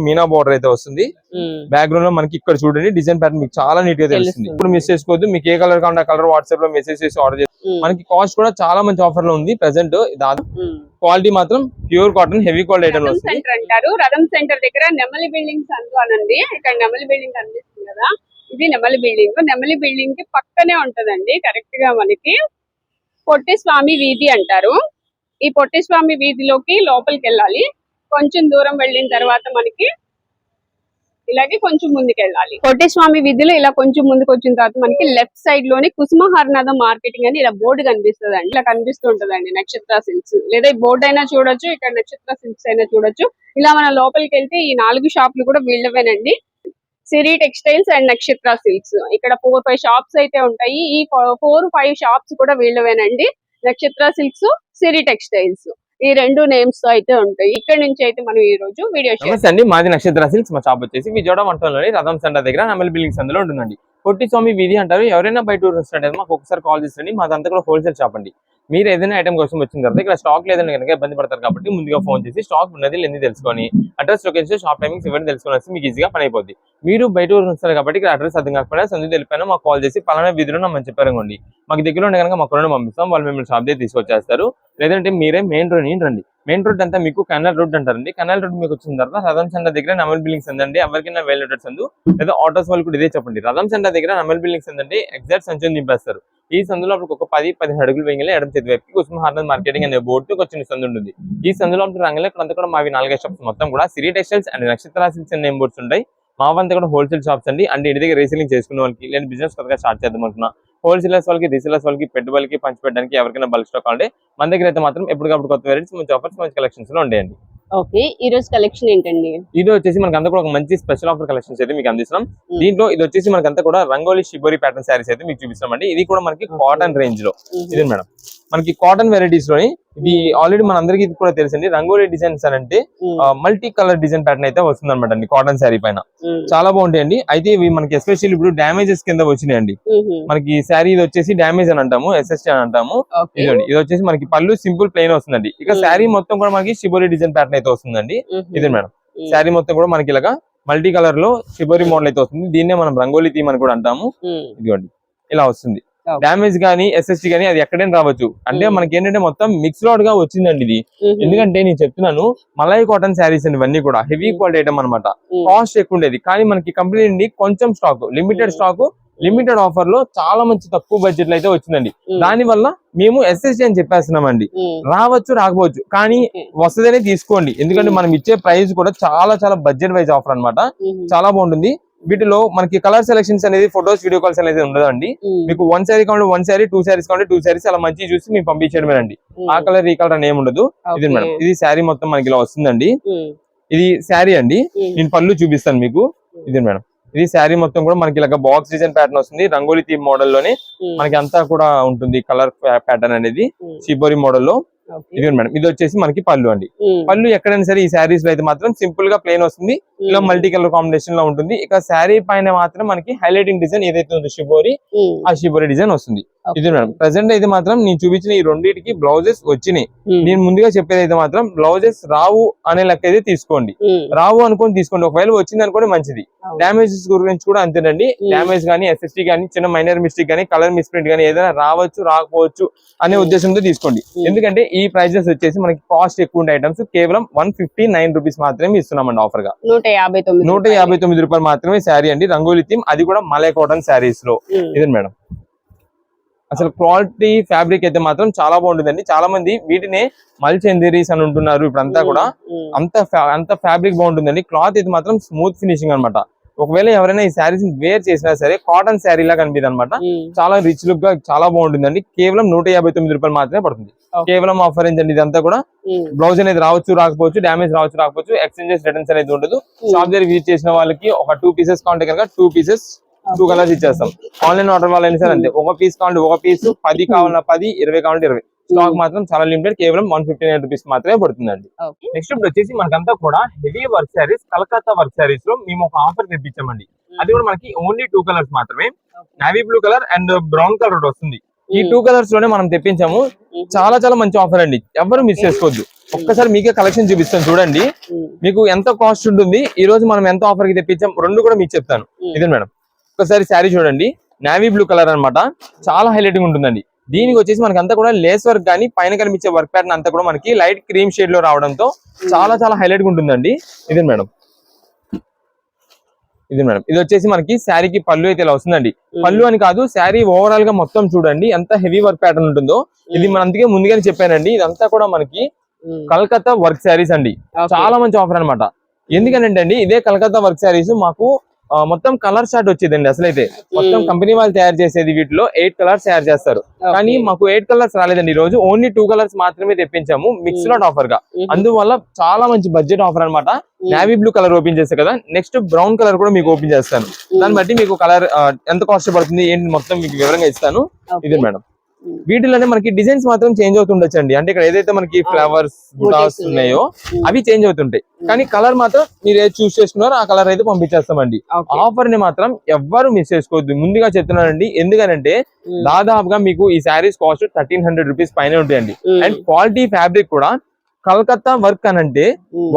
Meena border అయితే వస్తుంది. Background లో మనకి ఇక్కడ చూడండి డిజైన్ ప్యాటర్న్ మీకు చాలా నీట్ గా తెలుస్తుంది. ఇప్పుడు మిస్ చేసుకోవద్దు. మీకు ఏ కలర్ కావాలంటే ఆ కలర్ వాట్సాప్ లో మెసేజ్ చేసి ఆర్డర్ చేసి మనకి కాస్ట్ కూడా చాలా మంచి ఆఫర్ లో ఉంది ప్రెసెంట్. క్వాలిటీ మాత్రం pure cotton heavy quality item వస్తుంది. అంటారు రథం సెంటర్ దగ్గర నెమలి బిల్డింగ్స్ అనండి. ఇక్కడ నెమలి బిల్డింగ్ కనిపిస్తుంది కదా, ఇది నెమలి బిల్డింగ్. నెమలి బిల్డింగ్ కి పక్కనే ఉంటదండి కరెక్ట్ గా మనకి పొట్టి స్వామి వీధి అంటారు. ఈ పొట్టి స్వామి వీధిలోకి లోపలికి వెళ్ళాలి. కొంచెం దూరం వెళ్ళిన తర్వాత మనకి ఇలాగే కొంచెం ముందుకు వెళ్ళాలి. పొట్టి స్వామి వీధిలో ఇలా కొంచెం ముందుకు వచ్చిన తర్వాత మనకి లెఫ్ట్ సైడ్ లోని కుసుమహర్నాథ మార్కెటింగ్ అని ఇలా బోర్డు కనిపిస్తుంది అండి. ఇలా కనిపిస్తుంటదండి నక్షత్ర సిల్క్స్. లేదా ఈ బోర్డు అయినా చూడొచ్చు, ఇక్కడ నక్షత్ర సిల్క్స్ అయినా చూడొచ్చు. ఇలా మన లోపలికి వెళ్తే ఈ 4 షాపులు కూడా వీళ్ళవేనండి. సిరి టెక్స్టైల్స్ అండ్ నక్షత్ర సిల్క్స్. ఇక్కడ 4-5 షాప్స్ అయితే ఉంటాయి. ఈ 4-5 షాప్స్ కూడా వీళ్ళవేనండి. నక్షత్ర సిల్క్స్, సిరి టెక్స్టైల్స్, ఈ 2 నేమ్స్ తో అయితే ఉంటాయి. ఇక్కడ నుంచి అయితే మనం ఈ రోజు వీడియో అండి. మాది నక్షత్ర సిల్క్స్. మా షాప్ వచ్చేసి విజయవాడ మంటలోని రథం సెంటర్ దగ్గర నెమలి బిల్డింగ్స్ అందులో ఉంటుందండి. పొట్టి స్వామి వీధి అంటారు. ఎవరైనా బయట వస్తుంటే మాకు ఒకసారి కాల్ చేయండి. మాదంతా కూడా హోల్సేల్ షాప్ అండి. మీరు ఏదైనా ఐటమ్ కోసం వచ్చిన తర్వాత ఇక్కడ స్టాక్ లేదని కనుక ఇబ్బంది పడతారు కాబట్టి ముందుగా ఫోన్ చేసి స్టాక్ ఉన్నది లేని తెలుసుకొని అడ్రస్ లొకేషన్ షాప్ టైమింగ్స్ ఇవన్నీ తెలుసుకొని మీకు ఈజీగా పని అయిపోద్ది. మీరు బయట వస్తారు కాబట్టి ఇక్కడ అడ్రస్ అర్థం కాకపోయినా సందు తెలిపోయినా మాకు కాల్ చేసి పలానా వీధిలో మనం చెప్పారండి. మాకు దగ్గర ఉండే కనుక మాకు పంపిస్తాం. వాళ్ళు మిమ్మల్ని షాప్ దగ్గర తీసుకొచ్చేస్తారు. లేదంటే మీరే మెయిన్ రోడ్ రండి. మెయిన్ రోడ్ అంతా మీకు కెనాల్ రోడ్ అంటారండి. కెనాల్ రోడ్ మీకు వచ్చిన తర్వాత రథం సెంటర్ దగ్గర నెమలి బిల్డింగ్స్ ఉందండి. ఎవరికైనా వెళ్ళేటట్టు సందు లేదా ఆటోస్ వాళ్ళు కూడా ఇదే చెప్పండి. రథం సెంటర్ దగ్గర నెమలి బిల్డింగ్స్ ఉందండి. ఎగ్జాక్ట్ సంచుని నింపేస్తారు. ఈ సందులో ఒక 10-15 అడుగులు వేయగల ఎడమ చేతి వైపుకి కుసుమహర్నాథ మార్కెటింగ్ అనే బోర్డుతో వచ్చిన సందు ఉంటుంది. ఈ సందులో రంగంలో ఇక్కడంతా కూడా మావి 4 షాప్స్ మొత్తం కూడా సిరి టెక్స్టైల్స్ అండ్ నక్షత్ర సిల్క్స్ అనే నేమ్ బోర్డ్స్ ఉంటాయి. మావంతా కూడా హోల్సేల్ షాప్స్ అండి. అంటే ఇంటి దగ్గర రీసేలింగ్ చేసుకునే వాళ్ళకి లేదా బిజినెస్ కొత్తగా స్టార్ట్ చేద్దాం అనుకున్నా హోల్సేలర్స్ వాళ్ళకి, రీసేలర్స్ వాళ్ళకి, పెట్టుబడికి పంచిపెట్టడానికి ఎవరికైనా బల్క్ స్టాక్ కావాలంటే మన దగ్గర అయితే మాత్రం ఎప్పటికప్పుడు కొత్త వెరైటీస్, మంచి ఆఫర్స్, మంచి కలెక్షన్స్ లో ఉంటాయండి. ఓకే, ఈ రోజు కలెక్షన్ ఏంటండి? ఇది వచ్చేసి మనకి అంతా కూడా ఒక మంచి స్పెషల్ ఆఫర్ కలెక్షన్స్ అయితే మీకు అందిస్తున్నాం. దీంట్లో ఇది వచ్చేసి మనకంతా కూడా రంగోలీ షిబోరి ప్యాటర్న్ శారీస్ అయితే మీకు చూపిస్తాం అండి. ఇది కూడా మనకి కాటన్ రేంజ్ లో ఇది మేడం. మనకి కాటన్ వెరైటీస్ లోని ఇది ఆల్రెడీ మన అందరికి ఇది కూడా తెలుసండి. రంగోలీ డిజైన్స్ అని అంటే మల్టీ కలర్ డిజైన్ ప్యాటర్న్ అయితే వస్తుంది అనమాట అండి కాటన్ శారీ పైన. చాలా బాగుంటాయండి. అయితే ఇవి మనకి ఎస్పెషల్లీ ఇప్పుడు డ్యామేజెస్ కింద వచ్చినాయండి. మనకి శారీ ఇది వచ్చేసి డ్యామేజ్ అని అంటాము, ఎస్ఎస్టీ అని అంటాము. ఇది వచ్చేసి మనకి పళ్ళు సింపుల్ ప్లెయిన్ వస్తుందండి. ఇక శారీ మొత్తం కూడా మనకి షిబోరి డిజైన్ ప్యాటర్న్ అయితే వస్తుందండి. ఇది మేడం శారీ మొత్తం కూడా మనకి ఇలాగా మల్టీ కలర్ లో షిబోరి మోడల్ అయితే వస్తుంది. దీన్నే మనం రంగోలీ థీమ్ అని కూడా అంటాము. ఇదిగోండి ఇలా వస్తుంది. డ్యామేజ్ గానీ ఎస్ఎస్టీ గానీ అది ఎక్కడైనా రావచ్చు. అంటే మనకి ఏంటంటే మొత్తం మిక్స్ లాట్ గా వచ్చిందండి ఇది. ఎందుకంటే నేను చెప్తున్నాను మలై కాటన్ శారీస్ అండి. ఇవన్నీ కూడా హెవీ క్వాలిటీ ఐటమ్ అనమాట. కాస్ట్ ఎక్కువ ఉండేది కానీ మనకి కంపెనీ నుండి కొంచెం stock, limited stock, limited offer లో చాలా మంచి తక్కువ బడ్జెట్ లో అయితే వచ్చిందండి. దాని వల్ల మేము ఎస్ఎస్టీ అని చెప్పేస్తున్నామండి. రావచ్చు రాకపోవచ్చు కానీ వస్తుందనే తీసుకోండి. ఎందుకంటే మనం ఇచ్చే ప్రైస్ కూడా చాలా చాలా బడ్జెట్ వైజ్ ఆఫర్ అనమాట. చాలా బాగుంటుంది. వీటిలో మనకి కలర్ సెలెక్షన్స్ అనేది ఫొటోస్, వీడియో కాల్స్ అనేది ఉండదండి. మీకు 1 శారీ కావాలి 1 శారీ, 2 శారీస్ కావాలి 2 శారీస్, అలా మంచి చూసి మేము పంపించడమేనండి. ఆ కలర్ ఈ కలర్ అని ఏమి ఉండదు. ఇది మేడం ఇది శారీ మొత్తం మనకి ఇలా వస్తుందండి. ఇది శారీ అండి. నేను పళ్ళు చూపిస్తాను మీకు. ఇది మేడం ఇది శారీ మొత్తం కూడా మనకి ఇలా బాక్స్ డిజైన్ ప్యాటర్న్ వస్తుంది. రంగోలీ థీమ్ మోడల్ లోనే మనకి అంతా కూడా ఉంటుంది కలర్ ప్యాటర్న్ అనేది షిబోరి మోడల్ లో. ఇది మేడం ఇది వచ్చేసి మనకి పళ్ళు అండి. పళ్ళు ఎక్కడైనా సరే ఈ శారీస్ లో అయితే మాత్రం సింపుల్ గా ప్లెయిన్ వస్తుంది. ఇలా మల్టీ కలర్ కాంబినేషన్ లో ఉంటుంది. ఇక శారీ పైన మాత్రం మనకి హైలైటింగ్ డిజైన్ ఏదైతే ఉందో షిబోరి, ఆ షిబోరి డిజైన్ వస్తుంది. ఇది మేడం ప్రెసెంట్ అయితే మాత్రం నేను చూపించిన ఈ రెండింటికి బ్లౌజెస్ వచ్చినాయి. నేను ముందుగా చెప్పేది అయితే మాత్రం బ్లౌజెస్ రావు అనే లెక్క అయితే తీసుకోండి. రావు అనుకోని తీసుకోండి. ఒకవేళ వచ్చింది అనుకోండి మంచిది. డ్యామేజెస్ గురించి కూడా అంతేనండి. డ్యామేజ్ గానీ ఎస్ఎస్టీ గానీ చిన్న మైనర్ మిస్టేక్ గానీ కలర్ మిస్ప్రింట్ గానీ ఏదైనా రావచ్చు రాకపోవచ్చు అనే ఉద్దేశంతో తీసుకోండి. ఎందుకంటే ఈ ప్రైజెస్ వచ్చేసి మనకి కాస్ట్ ఎక్కువ ఉండే ఐటమ్స్ కేవలం 159 రూపీస్ మాత్రమే ఇస్తున్నామండి ఆఫర్ గా. 159 రూపాయలు మాత్రమే శారీ అండి. రంగోలీ థీమ్, అది కూడా మలై కాటన్ శారీస్ లో. ఇది మేడం అసలు క్వాలిటీ ఫ్యాబ్రిక్ అయితే మాత్రం చాలా బాగుంటుందండి. చాలా మంది వీటినే మల్చెందరీస్ అని ఉంటున్నారు. ఇప్పుడు అంతా కూడా అంత ఫ్యాబ్రిక్ బాగుంటుందండి. క్లాత్ అయితే మాత్రం స్మూత్ ఫినిషింగ్ అనమాట. ఒకవేళ ఎవరైనా ఈ శారీస్ వేర్ చేసినా సరే కాటన్ శారీ లా కనిపిస్తుంది అనమాట. చాలా రిచ్ లుక్ గా చాలా బాగుంటుందండి. కేవలం 159 రూపాయలు మాత్రమే పడుతుంది. కేవలం ఆఫర్ ఏంటండి ఇదంతా కూడా. బ్లౌజ్ అనేది రావచ్చు రాకపోవచ్చు, డ్యామేజ్ రావచ్చు రాకపోవచ్చు, ఎక్స్చేంజెస్ రిటర్న్స్ అనేది ఉండదు. షాప్ దగ్గర విజిట్ చేసిన వాళ్ళకి ఒక 2 పీసెస్ కావాలంటే కనుక 2 పీసెస్ 2 కలర్స్ ఇచ్చేస్తాం. ఆన్లైన్ ఆర్డర్ వాళ్ళైనా సరే అంతే. ఒక పీస్ కావాలంటే ఒక పీస్, 10 కావాలన్నా 10, 20 కావాలంటే 20. స్టాక్ మాత్రం చాలా లిమిటెడ్. కేవలం 159 రూపీస్ మాత్రమే పడుతుందండి. నెక్స్ట్ ఇప్పుడు వచ్చేసి మనకంతా కూడా heavy work saris, Calcutta work saris లో మేము ఒక ఆఫర్ తెప్పించామండి. అది కూడా మనకి ఓన్లీ 2 కలర్స్ మాత్రమే. Navy blue colour and brown colour వస్తుంది. ఈ 2 కలర్స్ లోనే మనం తెప్పించాము. చాలా చాలా మంచి ఆఫర్ అండి, ఎవరు మిస్ చేసుకోవద్దు. ఒక్కసారి మీకే కలెక్షన్ చూపిస్తాను చూడండి, మీకు ఎంత కాస్ట్ ఉంటుంది, ఈ రోజు మనం ఎంత ఆఫర్ కి తెప్పించాం రెండు కూడా మీకు చెప్తాను. ఇదే మేడం, ఒకసారి శారీ చూడండి, నేవీ బ్లూ కలర్ అన్నమాట, చాలా హైలైటింగ్ ఉంటుందండి. దీనికి వచ్చేసి మనకి అంతా కూడా లేస్ వర్క్ కానీ పైన కనిపించే వర్క్ ప్యాటర్న్ అంతా కూడా మనకి లైట్ క్రీమ్ షేడ్ లో రావడంతో చాలా చాలా హైలైట్ గా ఉంటుందండి. ఇదే మేడం, ఇది వచ్చేసి మనకి శారీకి పళ్ళు అయితే ఇలా వస్తుందండి. పళ్ళు అని కాదు, శారీ ఓవరాల్ గా మొత్తం చూడండి ఎంత హెవీ వర్క్ ప్యాటర్న్ ఉంటుందో. ఇది మన అందుకే ముందుగానే చెప్పానండి, ఇదంతా కూడా మనకి కలకత్తా వర్క్ శారీస్ అండి. చాలా మంచి ఆఫర్ అనమాట. ఎందుకనంటే అండి, ఇదే కలకత్తా వర్క్ శారీస్ మాకు మొత్తం కలర్ చార్ట్ వచ్చేదండి. అసలైతే మొత్తం కంపెనీ వాళ్ళు తయారు చేసేది వీటిలో 8 కలర్స్ తయారు చేస్తారు, కానీ మాకు 8 కలర్స్ రాలేదండి. ఈ రోజు ఓన్లీ 2 కలర్స్ మాత్రమే తెప్పించాము మిక్స్ లాట్ ఆఫర్ గా. అందువల్ల చాలా మంచి బడ్జెట్ ఆఫర్ అనమాట. నేవీ బ్లూ కలర్ ఓపెన్ చేస్తే కదా, నెక్స్ట్ బ్రౌన్ కలర్ కూడా మీకు ఓపెన్ చేస్తాను. దాన్ని బట్టి మీకు కలర్ ఎంత కాస్ట్ పడుతుంది ఏంటి మొత్తం మీకు వివరంగా ఇస్తాను. ఇదే మేడం, వీటిలోనే మనకి డిజైన్స్ మాత్రం చేంజ్ అవుతుండొచ్చు అండి. అంటే ఇక్కడ ఏదైతే మనకి ఫ్లవర్స్ బుటాస్ ఉన్నాయో అవి చేంజ్ అవుతుంటాయి, కానీ కలర్ మాత్రం మీరు ఏది చూస్ చేసుకున్నారో ఆ కలర్ అయితే పంపించేస్తామండి. ఆఫర్ ని మాత్రం ఎవ్వరు మిస్ చేసుకోవద్దు, ముందుగా చెప్తున్నానండి. ఎందుకనంటే దాదాపుగా మీకు ఈ శారీస్ కాస్ట్ 1300 రూపీస్ పైన ఉంటాయండి. అండ్ క్వాలిటీ ఫ్యాబ్రిక్ కూడా కలకత్తా వర్క్ అనంటే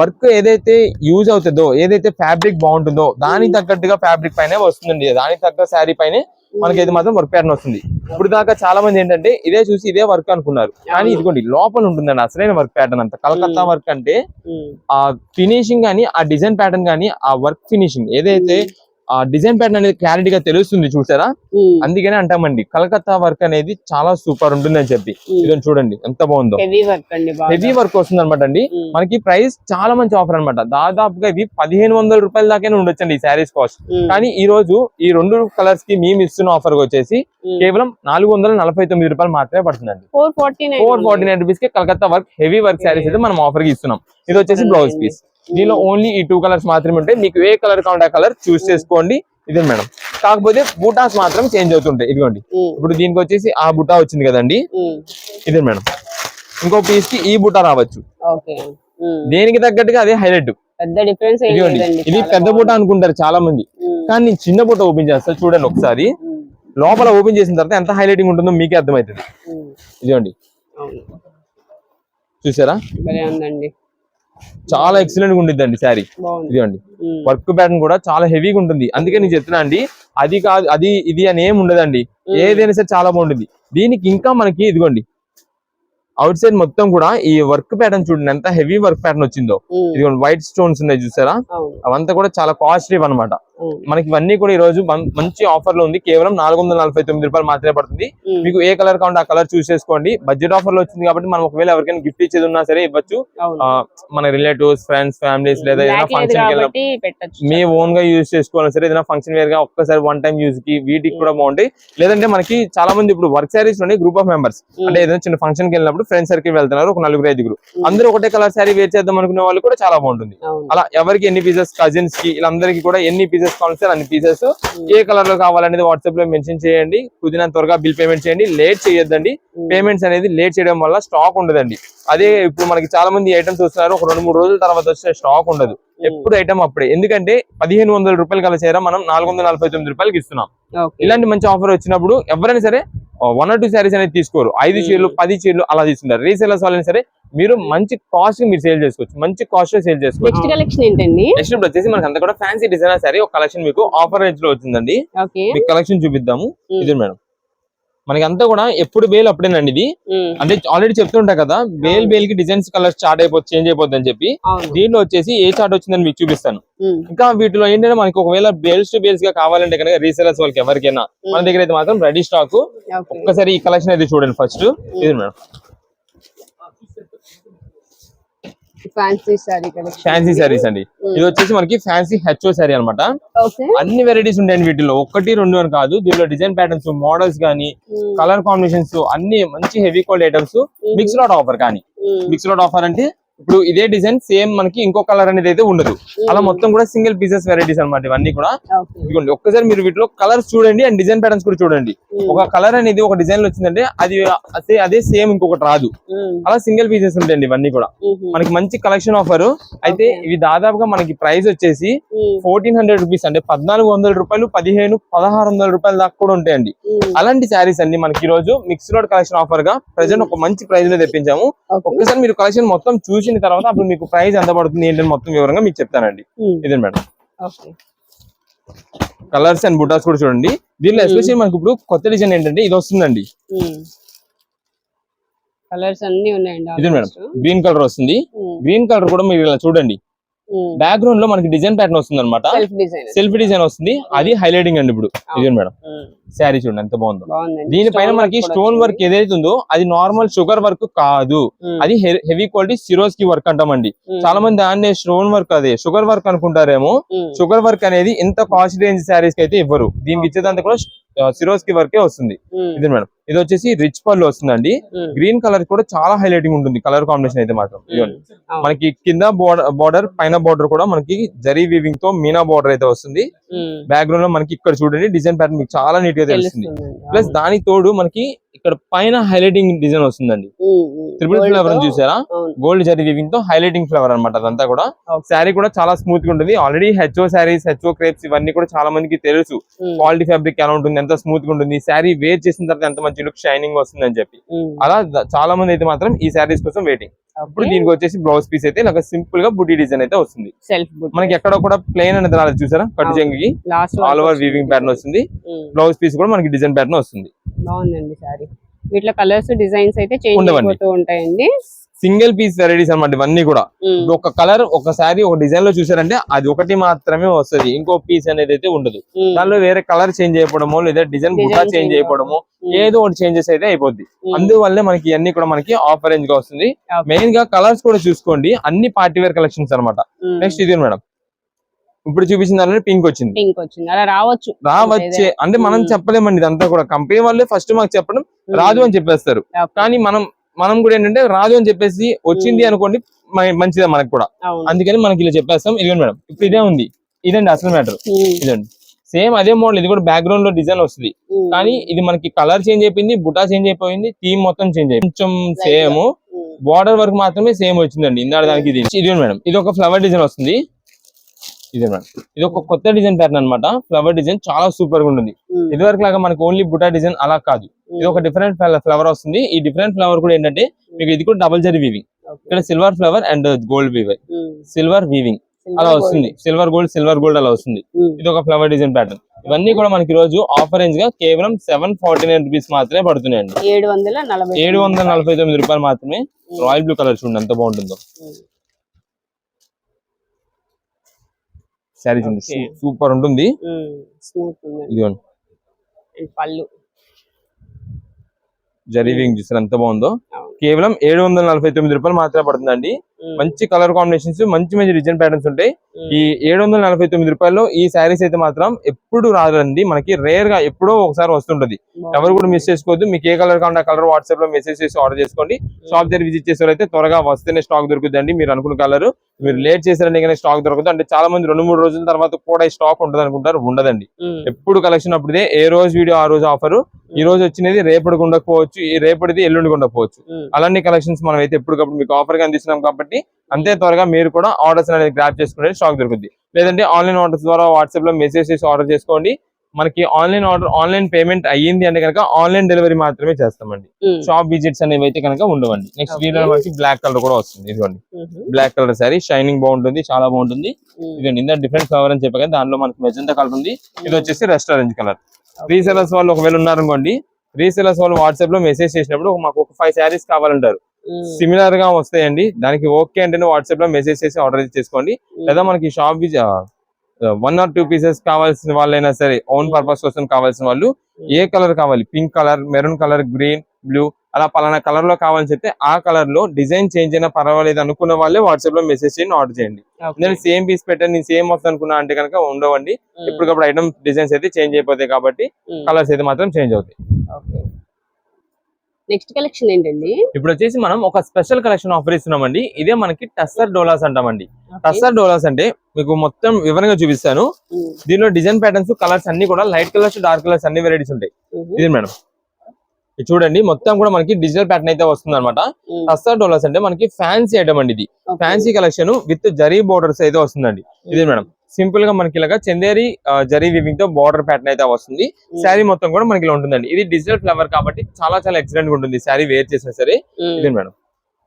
వర్క్ ఏదైతే యూజ్ అవుతుందో, ఏదైతే ఫ్యాబ్రిక్ బాగుంటుందో దానికి తగ్గట్టుగా ఫ్యాబ్రిక్ పైనే వస్తుందండి. దానికి తగ్గ శారీ పైనే మనకి మాత్రం వర్క్ ప్యాటర్న్ వస్తుంది. ఇప్పుడు దాకా చాలా మంది ఏంటంటే ఇదే చూసి ఇదే వర్క్ అనుకున్నారు, కానీ ఇదిగోండి లోపల ఉంటుందండి అసలైన వర్క్ ప్యాటర్న్ అంతా. కలకత్తా వర్క్ అంటే ఆ ఫినిషింగ్ గానీ, ఆ డిజైన్ ప్యాటర్న్ గానీ, ఆ వర్క్ ఫినిషింగ్ ఏదైతే ఆ డిజైన్ ప్యాటర్న్ అనేది క్లారిటీగా తెలుస్తుంది చూసారా. అందుకనే అంటామండి కలకత్తా వర్క్ అనేది చాలా సూపర్ ఉంటుంది అని చెప్పి. ఇదని చూడండి ఎంత బాగుందో, హెవీ వర్క్ వస్తుంది అనమాట అండి. మనకి ప్రైస్ చాలా మంచి ఆఫర్ అనమాట. దాదాపుగా ఇవి 1500 రూపాయల దాకా ఉండొచ్చండి ఈ శారీస్ కాస్ట్. కానీ ఈ రోజు ఈ 2 కలర్స్ కి మేము ఇస్తున్న ఆఫర్ వచ్చేసి కేవలం 449 రూపాయలు మాత్రమే పడుతుందండి. 449 రూపీస్ కి Calcutta work heavy work saris అయితే మనం ఆఫర్ కి ఇస్తున్నాం. ఇది వచ్చేసి బ్లౌజ్ పీస్. దీనిలో ఓన్లీ ఈ 2 కలర్స్ మాత్రమే ఉంటాయి. మీకు ఏ కలర్ కావాలంటే ఆ కలర్ చూస్ చేసుకోండి. ఇదే మేడం, కాకపోతే బూటాస్ మాత్రం చేంజ్ అవుతుంటాయి. ఇదిగోండి, ఇప్పుడు దీనికి వచ్చేసి ఆ బుటా వచ్చింది కదండి, ఇదే మేడం. ఇంకో పీస్ కి ఈ బుటా రావచ్చు, దేనికి తగ్గట్టుగా అదే హైలైట్. ఇదిగోండి, ఇది పెద్ద బుటా అనుకుంటారు చాలా మంది, కానీ నేను చిన్న బుటా ఓపెన్ చేస్తా చూడండి ఒకసారి. లోపల ఓపెన్ చేసిన తర్వాత ఎంత హైలైటింగ్ ఉంటుందో మీకే అర్థమవుతుంది. ఇదిగోండి, చూసారా చాలా ఎక్సలెంట్ గా ఉండిద్దండి శారీ. ఇదిగోండి, వర్క్ ప్యాటర్న్ కూడా చాలా హెవీగా ఉంటుంది. అందుకే నేను చెప్తున్నా అండి, అది కాదు అది ఇది అని ఏమి ఉండదండి, ఏదైనా సరే చాలా బాగుంటుంది. దీనికి ఇంకా మనకి ఇదిగోండి అవుట్ సైడ్ మొత్తం కూడా ఈ వర్క్ ప్యాటర్న్ చూడండి ఎంత హెవీ వర్క్ ప్యాటర్న్ వచ్చిందో. ఇదిగోండి వైట్ స్టోన్స్ ఉన్నాయి చూసారా, అవంతా కూడా చాలా కాస్ట్లీ అనమాట. మనకి ఇవన్నీ కూడా ఈ రోజు మంచి ఆఫర్ లో ఉంది. కేవలం 449 రూపాయలు మాత్రమే పడుతుంది. మీకు ఏ కలర్ కావాలంటే ఆ కలర్ చూస్ చేసుకోండి. బడ్జెట్ ఆఫర్ లో వచ్చింది కాబట్టి మనం ఒకవేళ ఎవరికైనా గిఫ్ట్ ఇచ్చేది ఉన్నా సరే ఇవ్వచ్చు. మన రిలేటివ్స్, ఫ్రెండ్స్, ఫ్యామిలీస్ లేదా ఏదైనా ఫంక్షన్ కి వెళ్ళినప్పుడు మీ ఓన్ గా యూజ్ చేసుకోవాలి సరే, ఏదైనా ఫంక్షన్ వేర్ గా ఒక్కసారి వన్ టైం యూజ్ కి వీటికి కూడా బాగుంటాయి. లేదంటే మనకి చాలా మంది ఇప్పుడు వర్క్ శారీస్ లోని గ్రూప్ ఆఫ్ మెంబర్స్ అంటే ఏదైనా చిన్న ఫంక్షన్ కి వెళ్ళినప్పుడు ఫ్రెండ్స్ సర్కిల్ వెళ్తున్నారు, ఒక 4-5 అందరూ ఒకటే కలర్ శారీ వేర్ చేద్దాం అనుకునే వాళ్ళు కూడా చాలా బాగుంటుంది. అలా ఎవరికి ఎన్ని పీసెస్, కజిన్స్ కి వీళ్ళందరికీ కూడా ఎన్ని పీసెస్ కావాలి అన్ని పీసెస్ ఏ కలర్ లో కావాలనేది వాట్సాప్ లో మెన్షన్ చేయండి. కుదిరినంత త్వరగా బిల్ పేమెంట్ చేయండి, లేట్ చేయొద్దండి. పేమెంట్స్ అనేది లేట్ చేయడం వల్ల స్టాక్ ఉండదండి. అదే ఇప్పుడు మనకి చాలా మంది ఐటమ్స్ వస్తున్నారు, ఒక 2-3 రోజుల తర్వాత వచ్చే స్టాక్ ఉండదు. ఎప్పుడు ఐటమ్ అప్పుడే, ఎందుకంటే 1500 రూపాయలు కల చీర మనం 449 రూపాయలకి ఇస్తున్నాం. ఇలాంటి మంచి ఆఫర్ వచ్చినప్పుడు ఎవరైనా సరే 1 or 2 శారీస్ అనేది తీసుకోరు, 5 చీరలు 10 చీరలు అలా తీసుకుంటారు. రీసేలర్స్ వాళ్ళని సరే మీరు మంచి కాస్ట్ మీరు సేల్ చేసుకోవచ్చు, మంచి కాస్ట్ లో సేల్ చేసుకోవచ్చు. నెక్స్ట్ కలెక్షన్ ఏంటండి? నెక్స్ట్ వచ్చేసి మనకి అంతా కూడా ఫ్యాన్సీ డిజైనర్ శారీ ఒక కలెక్షన్ మీకు ఆఫర్ రేంజ్ లో వచ్చిందండి. మీకు కలెక్షన్ చూపిద్దాము. ఇది మేడం, మనకి అంతా కూడా ఎప్పుడు బేల్ అప్పుడేనండి. ఇది అంటే ఆల్రెడీ చెప్తుంటా కదా, బేల్ కి డిజైన్స్ కలర్ చార్ట్ అయిపోతుంది, చేంజ్ అయిపోద్ది అని చెప్పి. దీంట్లో వచ్చేసి ఏ చార్ట్ వచ్చిందని మీకు చూపిస్తాను. ఇంకా వీటిలో ఏంటంటే మనకి ఒకవేళ బేల్స్ టు బేల్స్ గా కావాలంటే కనుక రీసేలర్స్ వాళ్ళకి ఎవరికైనా మన దగ్గర అయితే మాత్రం రెడీ స్టాక్. ఒక్కసారి ఈ కలెక్షన్ అయితే చూడండి ఫస్ట్. ఇది మేడం ఫ్యాన్సీ శారీస్ అండి. ఇది వచ్చేసి మనకి ఫ్యాన్సీ హెచ్ఓ శారీ అనమాట. అన్ని వెరైటీస్ ఉంటాయండి వీటిలో, 1-2 అని కాదు. దీనిలో డిజైన్ ప్యాటర్న్స్, మోడల్స్ గానీ, కలర్ కాంబినేషన్స్ అన్ని మంచి heavy quality items. Mix lot offer, కానీ మిక్స్ లాట్ ఆఫర్ అంటే ఇప్పుడు ఇదే డిజైన్ సేమ్ మనకి ఇంకో కలర్ అనేది అయితే ఉండదు. అలా మొత్తం కూడా సింగిల్ పీసెస్ వెరైటీస్ అన్నమాట ఇవన్నీ కూడా. ఇదిగోండి ఒక్కసారి మీరు వీటిలో కలర్స్ చూడండి అండ్ డిజైన్ ప్యాటర్న్స్ కూడా చూడండి. ఒక కలర్ అనేది ఒక డిజైన్ లో వచ్చిందంటే అదే సేమ్ ఇంకొకటి రాదు. అలా సింగిల్ పీసెస్ ఉంటాయండి ఇవన్నీ కూడా. మనకి మంచి కలెక్షన్ ఆఫర్. అయితే ఇవి దాదాపుగా మనకి ప్రైస్ వచ్చేసి 1400 రూపీస్, అంటే 1400 రూపాయలు, 1600 రూపాయల దాకా కూడా ఉంటాయండి. అలాంటి శారీస్ అన్ని మనకి ఈ రోజు మిక్స్ రోడ్ కలెక్షన్ ఆఫర్ గా ప్రెసెంట్ ఒక మంచి ప్రైస్ లో తెప్పించాము. ఒక్కసారి మీరు కలెక్షన్ మొత్తం చూసిన తర్వాత అప్పుడు మీకు ప్రైస్ ఎంత పడుతుంది ఏంటని మొత్తం వివరంగా మీకు చెప్తానండి. ఇదే మేడం కలర్స్ అండ్ బుటాస్ కూడా చూడండి. దీనిలో ఎస్పెషల్లీ మనకి ఇప్పుడు కొత్త డిజైన్ ఏంటంటే ఇది వస్తుందండి. కలర్స్ అన్ని ఉన్నాయండి. ఇదే మేడం గ్రీన్ కలర్ వస్తుంది. గ్రీన్ కలర్ కూడా మీరు ఇలా చూడండి. బ్యాక్గ్రౌండ్ లో మనకి డిజైన్ ప్యాటర్న్ వస్తుంది అనమాట. సెల్ఫ్ డిజైన్ వస్తుంది. అది హైలైటింగ్ అండి. ఇప్పుడు ఇదే మేడం శారీ చూడండి ఎంత బాగుందో. దీనిపైన మనకి స్టోన్ వర్క్ ఏదైతే ఉందో అది నార్మల్ షుగర్ వర్క్ కాదు, అది హెవీ క్వాలిటీ సిరోస్కి వర్క్ అంటామండి. చాలా మంది దాన్ని స్టోన్ వర్క్ అదే షుగర్ వర్క్ అనుకుంటారేమో. షుగర్ వర్క్ అనేది ఇంత కాస్ట్ రేంజ్ శారీస్ కి అయితే ఇవ్వరు. దీనికి ఇచ్చేదంతా కూడా సిరోస్కి వర్కే వస్తుంది. ఇది మేడం ఇది వచ్చేసి రిచ్ పళ్ళు వస్తుందండి. గ్రీన్ కలర్ కూడా చాలా హైలైటింగ్ ఉంటుంది కలర్ కాంబినేషన్ అయితే మాత్రం. మనకి కింద బార్డర్ పైన బార్డర్ కూడా మనకి జరీ వీవింగ్ తో మీనా బార్డర్ అయితే వస్తుంది. బ్యాక్గ్రౌండ్ లో మనకి ఇక్కడ చూడండి డిజైన్ ప్యాటర్న్ మీకు చాలా నీట్ గా తెలుస్తుంది. ప్లస్ దాని తోడు మనకి ఇక్కడ పైన హైలైటింగ్ డిజైన్ వస్తుందండి. ట్రిపుల్ ఫ్లవర్ చూసారా, గోల్డ్ జరీ వీవింగ్ తో హైలైటింగ్ ఫ్లవర్ అనమాట. అదంతా కూడా శారీ కూడా చాలా స్మూత్ గా ఉంటుంది. Already HO saris, HO crepes ఇవన్నీ కూడా చాలా మందికి తెలుసు. క్వాలిటీ ఫ్యాబ్రిక్ ఎలా ఉంటుంది, ఎంత స్మూత్ గా ఉంటుంది, శారీ వేర్ చేసిన తర్వాత ఎంత మంచి లుక్ షైనింగ్ వస్తుంది అని చెప్పి అలా చాలా మంది అయితే మాత్రం ఈ శారీస్ కోసం వెయిటింగ్. ఇప్పుడు దీనికి వచ్చేసి బ్లౌజ్ పీస్ అయితే నాకు సింపుల్ గా బుటీ డిజైన్ అయితే వస్తుంది. మనకి ఎక్కడ కూడా ప్లెయిన్ అనేది రాలేదు చూసారా. కట్ జంగికి ఆల్ ఓవర్ వీవింగ్ ప్యాటర్న్ వస్తుంది. బ్లౌజ్ పీస్ కూడా మనకి డిజైన్ ప్యాటర్న్ వస్తుంది. బాగుందండి సారీ. వీటిలో కలర్స్ డిజైన్స్ అయితే చేంజ్ అవుతూ ఉంటాయండి. సింగిల్ పీస్ వెరైటీస్ అన్నమాట ఇవన్నీ కూడా. ఒక కలర్ ఒక శారీ ఒక డిజైన్ లో చూసారంటే అది ఒకటి మాత్రమే వస్తుంది, ఇంకో పీస్ అనేది అయితే ఉండదు. దానిలో వేరే కలర్ చేంజ్ అయిపోవడమో లేదా డిజైన్ బుటా చేంజ్ అయిపోవడమో ఏదో ఒకటి చేంజెస్ అయితే అయిపోద్ది. అందువల్లే మనకి ఇవన్నీ కూడా మనకి ఆఫర్ రేంజ్ గా వస్తుంది. మెయిన్ గా కలర్స్ కూడా చూసుకోండి, అన్ని పార్టీ వేర్ కలెక్షన్స్ అనమాట. నెక్స్ట్ ఇది మేడం ఇప్పుడు చూపించిన దానిలో పింక్ వచ్చింది. అలా రావచ్చే అంటే మనం చెప్పలేమండి. ఇదంతా కూడా కంపెనీ వాళ్ళే ఫస్ట్ మాకు చెప్పడం రాదు అని చెప్పేస్తారు. కానీ మనం కూడా ఏంటంటే రాదు అని చెప్పేసి వచ్చింది అనుకోండి మంచిదే మనకు కూడా. అందుకని మనకి ఇలా చెప్పేస్తాం. ఇదిగోండి మేడం ఇప్పుడు ఇదే ఉంది. ఇదండి అసలు మ్యాటర్. ఇదండి సేమ్ అదే మోడల్. ఇది కూడా బ్యాక్గ్రౌండ్ లో డిజైన్ వస్తుంది. కానీ ఇది మనకి కలర్ చేంజ్ అయిపోయింది, బుటా చేంజ్ అయిపోయింది, థీమ్ మొత్తం చేంజ్ అయిపోయింది. కొంచెం సేమ్ బార్డర్ వర్క్ మాత్రమే సేమ్ వచ్చిందండి ఇందాక దానికి. ఇది మేడం ఇది ఒక ఫ్లవర్ డిజైన్ వస్తుంది. ఇదే మేడం ఇది ఒక కొత్త డిజైన్ ప్యాటర్న్ అనమాట. ఫ్లవర్ డిజైన్ చాలా సూపర్ గా ఉంటుంది. ఇదివరకు లాగా మనకి ఓన్లీ బుటా డిజైన్ అలా కాదు, ఇది ఒక డిఫరెంట్ ఫ్లవర్ వస్తుంది. ఈ డిఫరెంట్ ఫ్లవర్ కూడా ఏంటంటే మీకు ఇది కూడా డబుల్ జరీ వీవింగ్. ఇక్కడ silver flower and gold weaving, silver weaving అలా వస్తుంది. సిల్వర్ గోల్డ్ అలా వస్తుంది. ఇది ఒక ఫ్లవర్ డిజైన్ ప్యాటర్న్. ఇవన్నీ కూడా మనకి రోజు ఆఫర్ రేంజ్ గా కేవలం 749 రూపీస్ మాత్రమే పడుతున్నాయండి. 749 రూపాయలు మాత్రమే. రాయల్ బ్లూ కలర్ చూడండి ఎంత బాగుంటుందో. శారీ చూడండి సూపర్ ఉంటుంది. ఇదిగోండి పళ్ళు జరీవింగ్ చూసారు ఎంత బాగుందో. కేవలం 749 రూపాయలు మాత్రమే పడుతుందండి. మంచి కలర్ కాంబినేషన్స్, మంచి మంచి డిజైన్ ప్యాటర్న్స్ ఉంటాయి. ఈ 749 రూపాయల్లో ఈ శారీస్ అయితే మాత్రం ఎప్పుడు రాదండి, మనకి రేర్ గా ఎప్పుడో ఒకసారి వస్తుంటది. ఎవరు కూడా మిస్ చేసుకోవద్దు. మీకు ఏ కలర్ కావాలంటే ఆ కలర్ వాట్సాప్ లో మెసేజ్ చేసి ఆర్డర్ చేసుకోండి. షాప్ దగ్గర విజిట్ చేసేవారైతే త్వరగా వస్తేనే స్టాక్ దొరుకుతుందండి. మీరు అనుకున్న కలర్ మీరు లేట్ చేశారంటే కానీ స్టాక్ దొరకదు. అంటే చాలా మంది 2-3 రోజుల తర్వాత కూడా ఈ స్టాక్ ఉంటుంది అనుకుంటారు, ఉండదండి. ఎప్పుడు కలెక్షన్ అప్పుడే, ఏ రోజు వీడియో ఆ రోజు ఆఫర్. ఈ రోజు వచ్చినది రేపటికి ఉండకపోవచ్చు, ఈ రేపటిది ఎల్లుండికి ఉండకపోవచ్చు. అలాంటి కలెక్షన్స్ మనం అయితే ఎప్పటికప్పుడు మీకు ఆఫర్ గా అందిస్తున్నాం కాబట్టి అంతే త్వరగా మీరు కూడా ఆర్డర్స్ అనేది గ్రాప్ చేసుకునే స్టాక్ దొరుకుతుంది. లేదంటే ఆన్లైన్ ఆర్డర్స్ ద్వారా వాట్సాప్ లో మెసేజ్ చేసి ఆర్డర్ చేసుకోండి. మనకి ఆన్లైన్ పేమెంట్ అయ్యింది అంటే కనుక ఆన్లైన్ డెలివరీ మాత్రమే చేస్తామండి. షాప్ విజిట్స్ అనేవి అయితే కనుక ఉండవండి. నెక్స్ట్ దీనిలో మనకి బ్లాక్ కలర్ కూడా వస్తుంది. ఇదిగోండి బ్లాక్ కలర్ సారీ, షైనింగ్ బాగుంటుంది, చాలా బాగుంటుంది. ఇదిగోండి ఇంత డిఫరెంట్ ఫ్లవర్ అని చెప్పగా దాంట్లో మనకి మెజంతా కలర్ ఉంది. ఇది వచ్చేసి రెస్టారెంట్ కలర్. రీసెలర్స్ వాళ్ళు ఒకవేళ ఉన్నారనుకోండి, రీసెలర్స్ వాళ్ళు వాట్సాప్ లో మెసేజ్ చేసినప్పుడు మాకు ఒక 5 శారీస్ కావాలంటారు, సిమిలర్ గా వస్తాయండి. దానికి ఓకే అంటే వాట్సాప్ లో మెసేజ్ చేసి ఆర్డర్ చేసుకోండి. లేదా మనకి షాప్ 1 or 2 పీసెస్ కావాల్సిన వాళ్ళైనా సరే, ఓన్ పర్పస్ కోసం కావాల్సిన వాళ్ళు ఏ కలర్ కావాలి, pink colour, maroon colour, green, blue అలా పలానా కలర్ లో కావాలని చెప్తే ఆ కలర్ లో డిజైన్ చేంజ్ అయినా పర్వాలేదు అనుకున్న వాళ్ళే వాట్సాప్ లో మెసేజ్ చేయండి, ఆర్డర్ చేయండి. నేను సేమ్ పీస్ పెట్టాను, నేను సేమ్ వస్తుంది అనుకున్నా అంటే కనుక ఉండవండి. ఎప్పటికప్పుడు ఐటమ్ డిజైన్స్ అయితే చేంజ్ అయిపోతాయి కాబట్టి కలర్స్ అయితే మాత్రం చేంజ్ అవుతాయి. నెక్స్ట్ కలెక్షన్ ఏంటండి? ఇప్పుడు వచ్చేసి మనం ఒక స్పెషల్ కలెక్షన్ ఆఫర్ ఇస్తున్నామండి. ఇదే మనకి టస్సర్ డోలాస్ అంటామండి. టస్సర్ డోలాస్ అంటే మీకు మొత్తం వివరంగా చూపిస్తాను. దీనిలో డిజైన్ ప్యాటర్న్స్, కలర్స్ అన్ని కూడా లైట్ కలర్స్, డార్క్ కలర్స్ అన్ని వెరైటీస్ ఉంటాయి. ఇది మేడం, ఇది చూడండి మొత్తం కూడా మనకి డిజిటల్ ప్యాటర్న్ అయితే వస్తుంది అనమాట. టస్సర్ డోలాస్ అంటే మనకి ఫ్యాన్సీ ఐటమ్ అండి. ఇది fancy collection with zari borders అయితే వస్తుందండి. ఇది మేడం, సింపుల్ గా మనకి ఇలాగా చందేరి జరీ వీవింగ్ తో బార్డర్ ప్యాటర్న్ అయితే వస్తుంది. శారీ మొత్తం కూడా మనకి ఇలా ఉంటుందండి. ఇది డిజిటల్ ఫ్లవర్ కాబట్టి చాలా చాలా ఎక్సలెంట్ గా ఉంటుంది శారీ వేర్ చేసినా సరే. ఇది మేడం,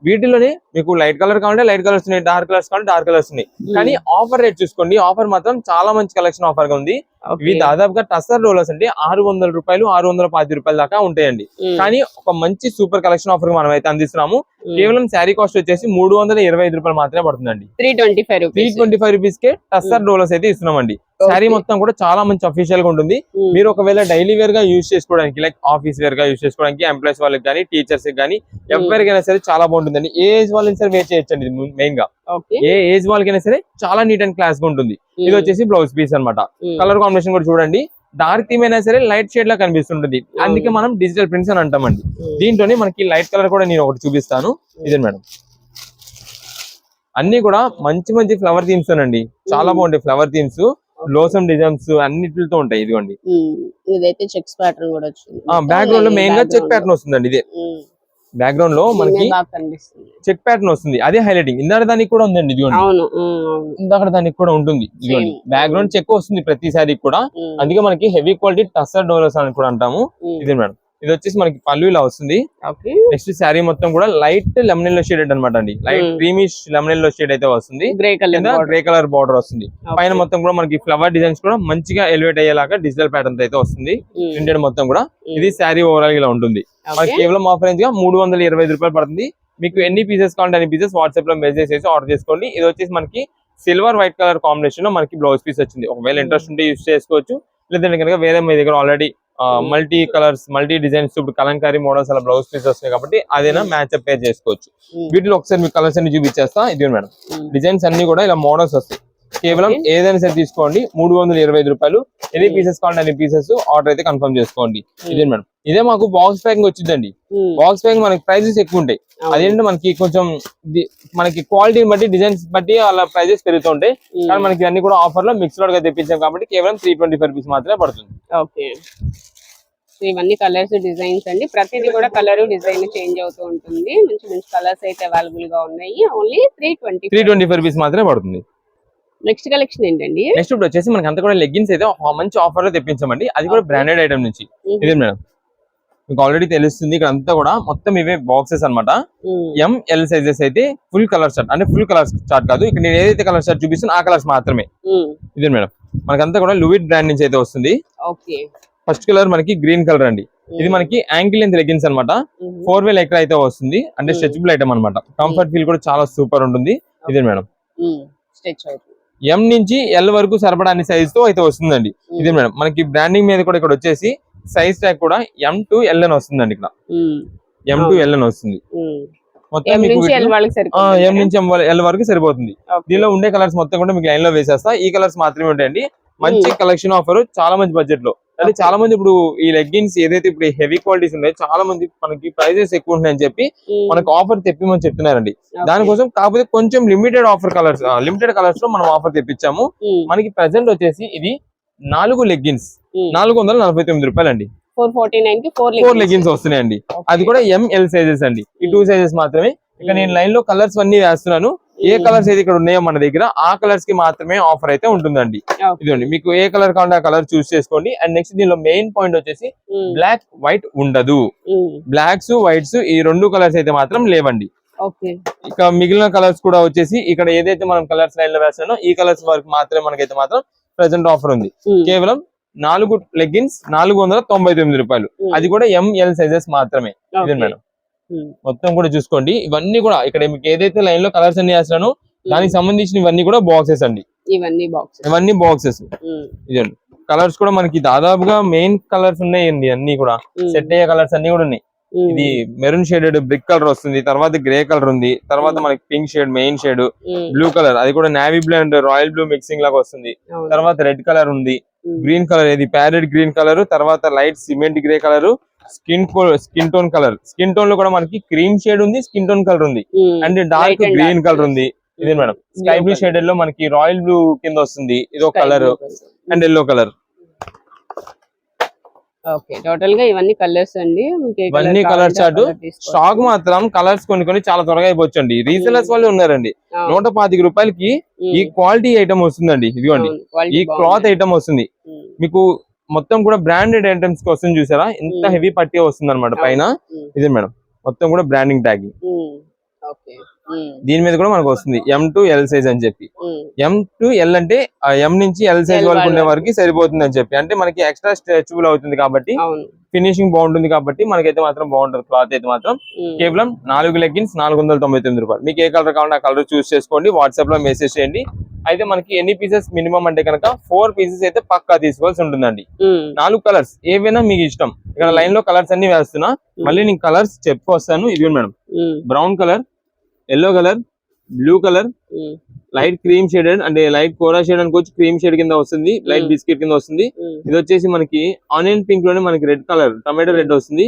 వీటిలోనే మీకు లైట్ కలర్ కావాలంటే లైట్ కలర్స్ ఉన్నాయి, డార్క్ కలర్స్ కావాలంటే డార్క్ కలర్స్ ఉన్నాయి. కానీ ఆఫర్ రేట్ చూసుకోండి, ఆఫర్ మాత్రం చాలా మంచి కలెక్షన్ ఆఫర్ గా ఉంది. ఇవి దాదాపుగా టస్సర్ డోలాస్ అంటే 600 రూపాయలు, 650 రూపాయల దాకా ఉంటాయండి. కానీ ఒక మంచి సూపర్ కలెక్షన్ ఆఫర్ మనం అయితే అందిస్తున్నాము. కేవలం శారీ కాస్ట్ వచ్చేసి 325 రూపాయలు మాత్రమే పడుతుందండి. 325 రూపీస్ కే టస్సర్ డోలాస్ అయితే ఇస్తున్నామండి. శారీ మొత్తం కూడా చాలా మంచి అఫీషియల్ గా ఉంటుంది. మీరు ఒకవేళ డైలీ వేర్ గా యూజ్ చేసుకోవడానికి, లైక్ ఆఫీస్ వేర్ గా యూజ్ చేసుకోవడానికి, ఎంప్లాయీస్ వాళ్ళకి కానీ, టీచర్స్ కానీ, ఎవరికైనా సరే చాలా బాగుంటుందండి. ఏ ఏజ్ వాళ్ళని సరే వేర్ చేయొచ్చండి. మెయిన్ గా ఏ ఏజ్ వాళ్ళకైనా సరే చాలా నీట్ అండ్ క్లాస్ గా ఉంటుంది. ఇది వచ్చేసి బ్లౌజ్ పీస్ అన్నమాట. కలర్ కాంబినేషన్ కూడా చూడండి, డార్క్ థీమ్ అయినా సరే లైట్ షేడ్ లా కనిపిస్తుంటుంది. అందుకే మనం డిజిటల్ ప్రింట్స్ అని అంటామండి. దీంట్లోనే మనకి లైట్ కలర్ కూడా నేను ఒకటి చూపిస్తాను. ఇదే మేడం, అన్ని కూడా మంచి మంచి ఫ్లవర్ థీమ్స్ అండి. చాలా బాగుంటాయి ఫ్లవర్ థీమ్స్, లోసమ్ డిజైన్స్ అన్నిటితో ఉంటాయి. ఇదిగోండి, ఇదైతే చెక్స్ ప్యాటర్న్ కూడా వచ్చింది. బ్యాక్గ్రౌండ్ లో మెయిన్ గా చెక్ ప్యాటర్న్ వస్తుందండి. ఇదే బ్యాక్గ్రౌండ్ లో మనకి చెక్ ప్యాటర్న్ వస్తుంది. అదే హైలైటింగ్. ఇందాక దానికి కూడా ఉందండి. ఇదిగోండి, ఇందాక దానికి కూడా ఉంటుంది. ఇదిగోండి, బ్యాక్గ్రౌండ్ చెక్ వస్తుంది ప్రతిసారి కూడా. అందుకే మనకి హెవీ క్వాలిటీ టస్సర్ డోలాస్ అని కూడా అంటాము. ఇది మేడం, ఇది వచ్చేసి మనకి పళ్ళు ఇలా వస్తుంది. నెక్స్ట్ శారీ మొత్తం కూడా లైట్ లెమన్ లో షేడ్ అనమాట అండి. లైట్ క్రీమిష్ లెమన్ లో షేడ్ అయితే వస్తుంది. గ్రే కలర్ బార్డర్ వస్తుంది. పైన మొత్తం కూడా మనకి ఫ్లవర్ డిజైన్స్ కూడా మంచిగా ఎలివేట్ అయ్యేలాగా డిజిటల్ ప్యాటర్న్ అయితే వస్తుంది. ప్రింటెడ్ మొత్తం కూడా. ఇది శారీ ఓవరాల్ ఇలా ఉంటుంది. మనకి కేవలం ఆఫర్ రేంజ్ గా 325 రూపాయలు పడుతుంది. మీకు ఎన్ని పీసెస్ కావాలంటే అన్ని పీసెస్ వాట్సాప్ లో మెసేజ్ చేసి ఆర్డర్ చేసుకోండి. ఇది వచ్చేసి మనకి సిల్వర్ వైట్ కలర్ కాంబినేషన్ లో మనకి బ్లౌజ్ పీస్ వచ్చింది. ఒకవేళ ఇంట్రెస్ట్ ఉంటే యూజ్ చేసుకోవచ్చు. లేదంటే కనుక వేరే మీ దగ్గర already multi colours, multi designs, ఇప్పుడు కలంకారీ మోడల్స్ అలా బ్లౌజ్ పీస్ వస్తాయి కాబట్టి అదేనా మ్యాచ్ అప్ చేసుకోవచ్చు. వీటిలో ఒకసారి మీకు కలర్స్ అన్ని చూపించేస్తా. ఇది మేడం, డిజైన్స్ అన్ని కూడా ఇలా మోడల్స్ వస్తాయి. కేవలం ఏదైనా సరే తీసుకోండి, 325 రూపాయలు. ఎన్ని పీసెస్ కావాలంటే అన్ని పీసెస్ ఆర్డర్ అయితే కన్ఫర్మ్ చేసుకోండి. ఇదే మేడం, ఇదే మాకు బాక్స్ ప్యాకింగ్ వచ్చిందండి. బాక్స్ ప్యాకింగ్ మనకి ప్రైజెస్ ఎక్కువ ఉంటాయి. అదేంటంటే మనకి కొంచెం మనకి క్వాలిటీని బట్టి, డిజైన్స్ బట్టి అలా ప్రైజెస్ పెరుగుతుంటాయి. కానీ మనకి అన్ని కూడా ఆఫర్ లో మిక్స్డ్ గా తెప్పించాం కాబట్టి కేవలం 325 రూపీస్ మాత్రమే పడుతుంది. ఓకే, ఇవన్నీ కలర్స్, డిజైన్స్ అండి. ప్రతిదీ కూడా కలర్, డిజైన్ చేంజ్ అవుతూ ఉంటుంది. మంచి మంచి కలర్స్ అయితే అవైలబుల్ గా ఉన్నాయి. ఓన్లీ 325 రూపీస్ మాత్రమే పడుతుంది. నెక్స్ట్ కలెక్షన్ ఏంటండి? నెక్స్ట్ ఇప్పుడు వచ్చేసి మనకి అంతా కూడా లెగ్గిన్స్ అయితే మంచి ఆఫర్ లో తెప్పించామండి. అది కూడా బ్రాండెడ్ ఐటమ్ నుంచి. ఇదే మేడం, మీకు ఆల్రెడీ తెలుస్తుంది. ఇక్కడ అంతా కూడా మొత్తం ఇవే బాక్సెస్ అనమాట. ఎంఎల్ సైజెస్ అయితే ఫుల్ కలర్ షర్ట్, అంటే ఫుల్ కలర్ షర్ట్ కాదు, ఇక్కడ నేను ఏదైతే కలర్ షర్ట్ చూపిస్తున్నా ఆ కలర్స్ మాత్రమే. ఇదే మేడం, మనకంతా కూడా లూయిట్ బ్రాండ్ నుంచి అయితే వస్తుంది. ఫస్ట్ కలర్ మనకి గ్రీన్ కలర్ అండి. ఇది మనకి యాంకిల్ లెంత్ లెగ్గిన్స్ అనమాట. 4-way లెక్కర్ అయితే వస్తుంది. అంటే స్ట్రెచబుల్ ఐటమ్ అనమాట. కంఫర్ట్ ఫీల్ కూడా చాలా సూపర్ ఉంటుంది. ఇదే మేడం, ఎం నుంచి ఎల్ వరకు సరిపడా అన్ని సైజ్ తో అయితే వస్తుందండి. ఇదే మేడం, మనకి బ్రాండింగ్ మీద కూడా ఇక్కడ వచ్చేసి సైజ్ ట్యాగ్ కూడా M to L అని వస్తుందండి. ఇక్కడ M to L అని వస్తుంది. మొత్తం M నుంచి L వరకు సరిపోతుంది. దీనిలో ఉండే కలర్స్ మొత్తం కూడా మీకు లైన్ లో వేసేస్తా. ఈ కలర్స్ మాత్రమే ఉంటాయండి. మంచి కలెక్షన్ ఆఫర్, చాలా మంచి బడ్జెట్ లో. అంటే చాలా మంది ఇప్పుడు ఈ లెగ్గిన్స్ ఏదైతే ఇప్పుడు హెవీ క్వాలిటీస్ ఉన్నాయో చాలా మంది మనకి ప్రైజెస్ ఎక్కువ ఉంటాయని చెప్పి మనకు ఆఫర్ తెప్పిమని చెప్తున్నారండి. దానికోసం కాకపోతే కొంచెం లిమిటెడ్ కలర్స్ లో మనం ఆఫర్ తెప్పించాము. మనకి ప్రెసెంట్ వచ్చేసి ఇది 4 లెగ్గిన్స్ 449 రూపాయలు అండి. 4 లెగ్గిన్స్ వస్తున్నాయండి. అది కూడా ML సైజెస్ అండి. ఈ 2 సైజెస్ మాత్రమే. ఇక నేను లైన్ లో కలర్స్ అన్ని వేస్తున్నాను. ఏ కలర్స్ అయితే ఇక్కడ ఉన్నాయో మన దగ్గర ఆ కలర్స్ కి మాత్రమే ఆఫర్ అయితే ఉంటుందండి. ఇదండి, మీకు ఏ కలర్ కావాలంటే ఆ కలర్ చూస్ చేసుకోండి. అండ్ నెక్స్ట్ దీనిలో మెయిన్ పాయింట్ వచ్చేసి బ్లాక్ వైట్ ఉండదు. బ్లాక్స్ వైట్స్ ఈ 2 కలర్స్ అయితే మాత్రం లేవండి. ఇక మిగిలిన కలర్స్ కూడా వచ్చేసి ఇక్కడ ఏదైతే మనం కలర్స్ లైన్ లో వేస్తున్నానో ఈ కలర్స్ వరకు మాత్రమే మనకైతే మాత్రం ప్రెసెంట్ ఆఫర్ ఉంది. కేవలం 4 లెగ్గిన్స్ 499 రూపాయలు. అది కూడా ML సైజెస్ మాత్రమే. ఇదే మేడం, మొత్తం కూడా చూసుకోండి. ఇవన్నీ కూడా ఇక్కడ మీకు ఏదైతే లైన్ లో కలర్స్ అన్ని వేస్తున్నానో దానికి సంబంధించిన ఇవన్నీ కూడా బాక్సెస్ అండి. ఇవన్నీ బాక్సెస్. ఇదండి, కలర్స్ కూడా మనకి దాదాపుగా మెయిన్ కలర్స్ ఉన్నాయండి. అన్ని కూడా సెట్ అయ్యే కలర్స్ అన్ని కూడా ఉన్నాయి. ఇది మెరూన్ షేడెడ్ బ్రిక్ కలర్ వస్తుంది. తర్వాత గ్రే కలర్ ఉంది. తర్వాత మనకి pink shade, main shade, blue colour, అది కూడా navy blue and royal blue mixing లాగా వస్తుంది. తర్వాత రెడ్ కలర్ ఉంది. గ్రీన్ కలర్, ఇది ప్యారెట్ గ్రీన్ కలర్, తర్వాత light cement grey colour, skin tone colour. Skin tone లో కూడా మనకి క్రీమ్ షేడ్ ఉంది, స్కిన్ టోన్ కలర్ ఉంది, and dark Light and green dark colour ఉంది. ఇది మేడం స్కై బ్లూ షేడెడ్ లో మనకి రాయల్ బ్లూ కింద వస్తుంది. ఇది ఒక colour and yellow colour. Okay, total గా ఇవన్నీ కలర్స్ అండి. ఇవన్నీ కలర్ చార్ట్. స్టాక్ మాత్రం కలర్స్ కొన్ని చాలా త్వరగా అయిపోవచ్చండి. రీసెలర్స్ వాళ్ళు ఉన్నారండి. 125 రూపాయలకి ఈ క్వాలిటీ ఐటమ్ వస్తుందండి. ఇదిగోండి ఈ క్లాత్ ఐటమ్ వస్తుంది మీకు. మొత్తం కూడా బ్రాండెడ్ ఐటమ్స్ కి వస్తుంది చూసారా, ఎంత హెవీ పట్టి వస్తుంది అనమాట పైన. ఇది మేడం మొత్తం కూడా బ్రాండింగ్ ట్యాగింగ్. దీని మీద కూడా మనకు వస్తుంది M to L సైజ్ అని చెప్పి. M to L అంటే M నుంచి L సైజ్ వరకు ఉండే వరకు సరిపోతుంది అని చెప్పి. అంటే మనకి ఎక్స్ట్రా స్ట్రెచబుల్ అవుతుంది కాబట్టి, ఫినిషింగ్ బాగుంటుంది కాబట్టి మనకైతే మాత్రం బాగుంటుంది. క్లాత్ అయితే మాత్రం కేవలం 4 లెగ్గిన్స్ 499 రూపాయలు. మీకు ఏ కలర్ కావాలంటే ఆ కలర్ చూస్ చేసుకోండి. వాట్సాప్ లో మెసేజ్ చేయండి. అయితే మనకి ఎన్ని పీసెస్ మినిమం అంటే కనుక 4 పీసెస్ అయితే పక్కా తీసుకోవాల్సి ఉంటుందండి. 4 కలర్స్ ఏవైనా మీకు ఇష్టం. ఇక్కడ లైన్ లో కలర్స్ అన్ని వేస్తున్నా, మళ్ళీ నేను కలర్స్ చెప్పుకొస్తాను. ఇది madam brown colour, yellow colour, blue colour, light cream shaded అంటే లైట్ కోరా షేడ్ అనుకోవచ్చు. క్రీమ్ షేడ్ కింద వస్తుంది, లైట్ బిస్కెట్ కింద వస్తుంది. ఇది వచ్చేసి మనకి ఆనియన్ పింక్ లోనే మనకి రెడ్ కలర్, టమాటో రెడ్ వస్తుంది,